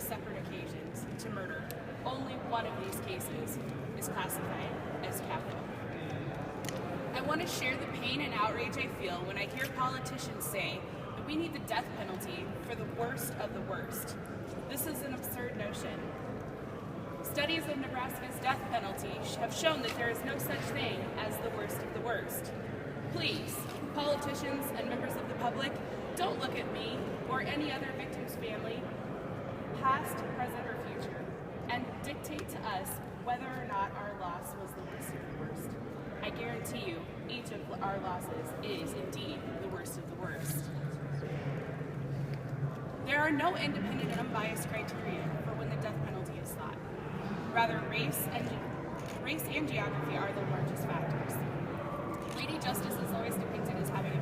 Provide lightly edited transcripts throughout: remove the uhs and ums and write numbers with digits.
separate occasions to murder. Only one of these cases is classified as capital. I want to share the pain and outrage I feel when I hear politicians say that we need the death penalty for the worst of the worst. This is an absurd notion. Studies of Nebraska's death penalty have shown that there is no such thing as the worst of the worst. Please, politicians and members of the public, don't look at me or any other victim's family, past, present, or future, and dictate to us whether or not our loss was the worst of the worst. I guarantee you, each of our losses is indeed the worst of the worst. There are no independent, unbiased criteria for when the death penalty is sought. Rather, race and geography are the largest factors. Lady Justice is always depicted as having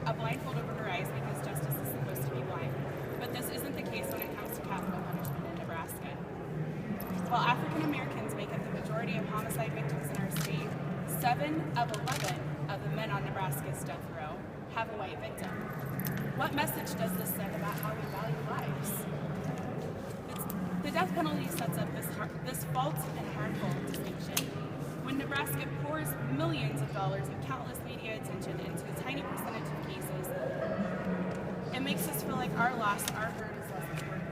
a blindfold over her eyes because justice is supposed to be blind. But this isn't the case when it comes to capital punishment in Nebraska. While African Americans make up the majority of homicide victims in our state, 7 of 11 of the men on Nebraska's death row have a white victim. What message does this send about how we value lives? The death penalty sets up this false and harmful distinction. When Nebraska pours millions of dollars and countless media attention into a tiny percentage of cases, it makes us feel like our loss, our hurt is less important.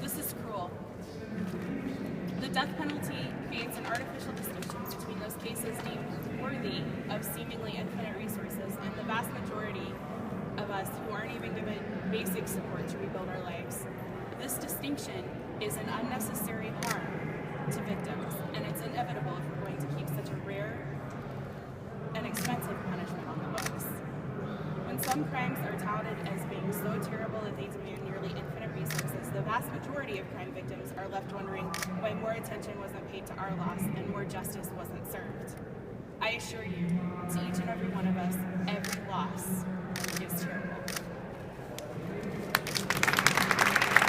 This is cruel. The death penalty creates an artificial distinction between those cases deemed worthy of seemingly infinite resources and the vast majority of us who aren't even given basic support to rebuild our lives. This distinction is an unnecessary harm to victims, and it's inevitable if we're going to keep such a rare and expensive punishment on the books. When some crimes are touted as being so terrible that they demand nearly infinite resources, the vast majority of crime victims are left wondering why more attention wasn't paid to our loss and more justice wasn't served. I assure you, to each and every one of us, every loss